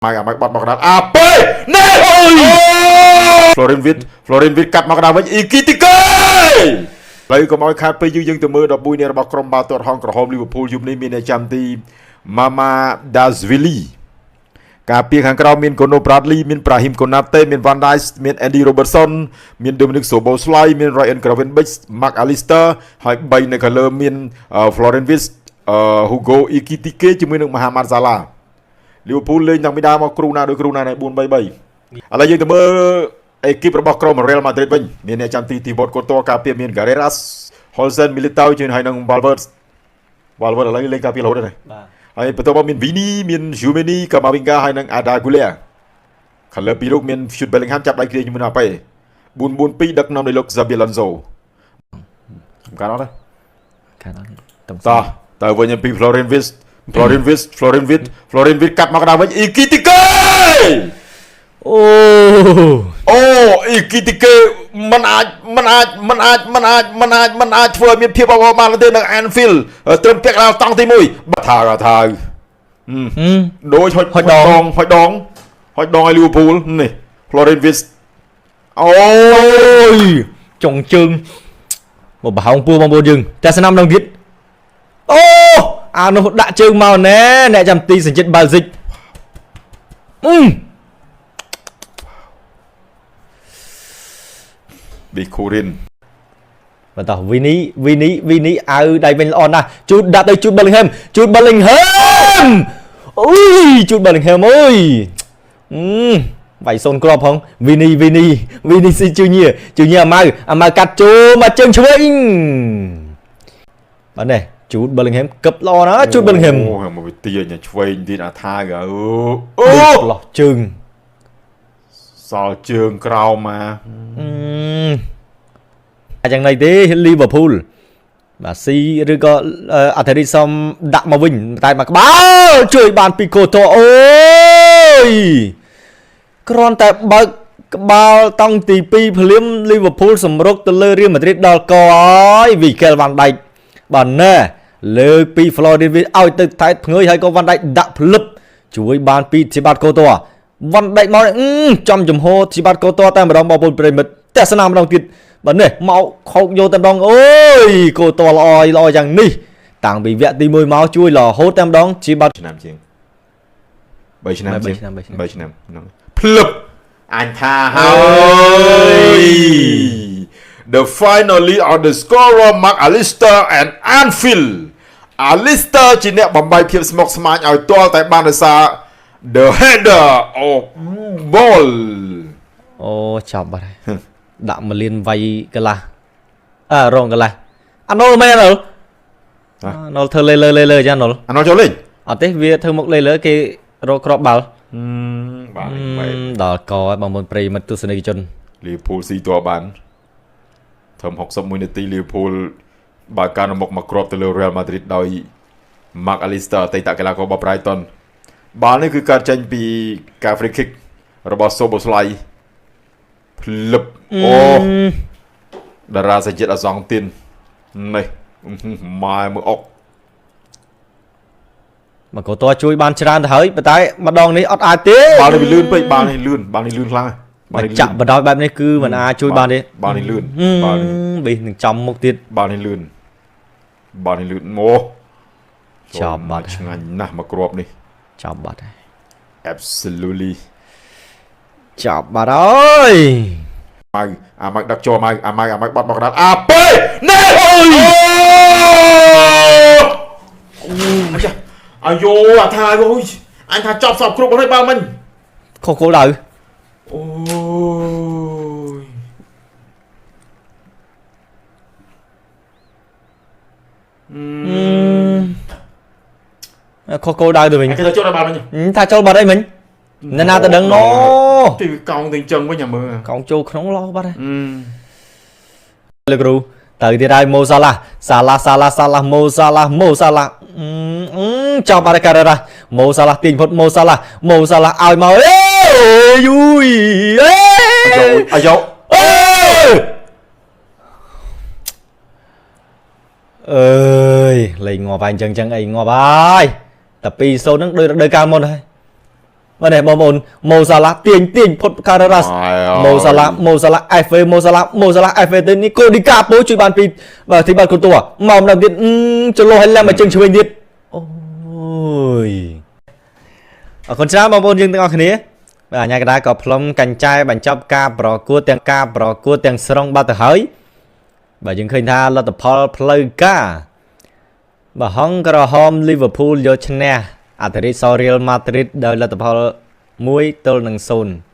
Mai bọt bọc đá AP nè ơi Florin Vít cắt bọc đá với Ikitike lấy có mọi khát bây giờ từ mưa đọc bùi này bọc crom bao tuột hong của home Liverpool giúp nên mình chăm ti Mama Dazvili cả phía hàng cao miền Conor Bradley miền Brahim Konate miền Van Dijk miền Andy Robertson miền Dominic Szoboszlai miền Ryan Gravenberch Mark Alistair hay bayใน color miền Florin Vít Hugo Ikitike ជាមួយនឹង Mohamed Salah Liverpool លេងតាំងពីដើមមកគ្រូណាដោយគ្រូណានៃ 4-3-3 ឥឡូវយើងទៅមើលអេគីបរបស់ក្រុម Real Madrid វិញមានអ្នកចាំទីទីវត្តកូតការពារមាន Carreras Holzen Militao ជួយហើយនឹង Valverde ឥឡូវលេងការពាររហូតដែរហើយបន្ទាប់មកមាន Vini មាន Tchouaméni កាម៉ាវីងកាហើយនឹង Arda Güler ខាងលើពីររូបមាន Jude Bellingham ចាប់ដៃគ្នាជាមួយនឹងអាប៉េ 4-4-2 ដឹកនាំដោយលោក Xabi Alonso សំខាន់អត់ទេតើវិញពី Florin Vít កាត់មកដល់វិញ Ikitike អូ Ikitike มันអាចធ្វើឲ្យមានភាពអបអរបានទេនៅ Anfield ត្រឹមពាក់កណ្ដាលតង់ទី1បាត់ថាដូចហុចដងឲ្យ Liverpool នេះ Florin Vít អូយចុងជើងមកបោងពួរបងប្អូនយើងតែស្នាមដល់ទៀតអូអានោះដាក់ជើងមកណែអ្នកចាំទីសញ្ជិតបាល់សិចBikurin បន្ត Vini អើដៃវិញល្អណាស់ជូតដាក់ទៅជូត Bellingham អូយជូត Bellingham អើយវាយសូនគ្រាប់ផង Vini si ជឿញ៉ាអាម៉ៅកាត់ចូលមកជើងឆ្វេងបាទនេះជូត Bellingham កឹបល្អណាស់ជូត Bellingham អូមកវាទាញឆ្វេងទៀតអាថាអូលោះជើងសល់ជើងក្រោមមកអាចយ៉ាងណីទេ Liverpool បាទស៊ីឬក៏អធិរិសមដាក់មកវិញតែមកក្បាលជួយបានពីកូតូអូយគ្រាន់តែបើកក្បាលតង់ទី2ភ្លាម Liverpool សម្រុកទៅលើ Real Madrid ដល់កហើយ Mikel van Dijk បាទណែលើពី Florin Vít ឲ្យទៅថែតភ្ងើយហើយក៏ Van Dijk ដាក់ភ្លឹបជួយបានពី Thibaut Courtois Van Dijk មកចំចំហ Thibaut Courtois តែម្ដងបងប្អូនប្រិមិត្តតែស្នាមម្ដងទៀតបាទនេះមកខោកយកតែម្ដងអូយកូតល្អយ៉ាងនេះតាំងពីវគ្គទី1មកជួយរហូតតែម្ដងជាបាត់ឆ្នាំជាង3ឆ្នាំហ្នឹងភ្លឹបអញថាហើយ The finally on the scorer Mark Alistair and Anfield Alistair ជាអ្នកបំបីភាពស្មុគស្មាញឲ្យទាល់តែបានដោយសារ The header of ball អូចាប់បាត់ហើយដាក់មកលៀនវាយកន្លះរងកន្លះអាណុលមែនអាណុលធ្វើលើចាណុលអាណុលចូលលេងអត់ទេវាធ្វើមកលើគេរកគ្រាប់បាល់បាទដល់កឲ្យបងប្អូនប្រិយមិត្តទស្សនិកជន Liverpool ស៊ីតបានធំ61នាទី Liverpool បើកការមុខមកគ្រាប់ទៅលើ Real Madrid ដោយ Mark Alistair អតីតកីឡាកររបស់ Brighton បាល់នេះគឺកើតចេញពីការ free kick របស់ Szoboszlai ភ្លឹបអូតារាសញ្ជាតិអសង់ទៀននេះម៉ែមើលអុកមកកូតជួយបានច្រើនទៅហើយប៉ុន្តែម្ដងនេះអត់អាចទេបាល់នេះលឿនពេកបាល់នេះលឿនខ្លាំងហើយចាក់បដោយបែបនេះគឺមិនអាចជួយបានទេបាល់នេះលឿនបេះនឹងចំមុខទៀតបាល់នេះលឿនមកចាប់បាត់ឆ្ងាញ់ណាស់មកគ្រាប់នេះចាប់បាត់ហើយ Absolutely ចាប់បាត់ហើយអាម៉ៅដឹកចូលអាម៉ៅបាត់មកកណ្ដាលអាប៉េណែអើយអាយ៉ូអាថាអើយអញថាចប់សពគ្រប់ហើយបើមិញខុសគោលដៅអូយខុសគោលដៅទៅវិញគេទៅចូលដល់បាល់មិញថាចូលបាត់អីមិញអ្នកណាទៅដឹងណូទីកោងទៅអញ្ចឹងវិញអាមើលកោងចូលក្នុងលោះបាត់ហើយលោកគ្រូទៅទៀតហើយម៉ូសាឡាម៉ូសាឡាចាប់បាត់ការ៉ាម៉ូសាឡាទាញផុតម៉ូសាឡាឲ្យមកយូយអាយ៉ូអើយលេងងាប់ហើយអញ្ចឹងអីងាប់ហើយតែ2-0ហ្នឹងដូចកាលមុនហើយ បាទនេះបងប្អូនម៉ូសាឡាទាញផុតការ៉ារ៉ាស់ម៉ូសាឡាអេហ្វេម៉ូសាឡាអេហ្វេទៅនេះកូឌីកាប៉ូជួយបានពីបាទទីបាត់កូតួមកម្ដងទៀតចលោះឲ្យឡើងមកជើងឆ្វេងទៀតអូយអរគុណច្រើនបងប្អូនយើងទាំងអស់គ្នាបាទញ៉ាកដាក៏ផ្លុំកញ្ចែបញ្ចប់ការប្រកួតទាំងស្រុងបាត់ទៅហើយបាទយើងឃើញថាលទ្ធផលផ្លូវការបាទហង្សក្រហមលីវើពូលយកឈ្នះអាតេរីសរៀលម៉ាឌ្រីតដោយលទ្ធផល1-0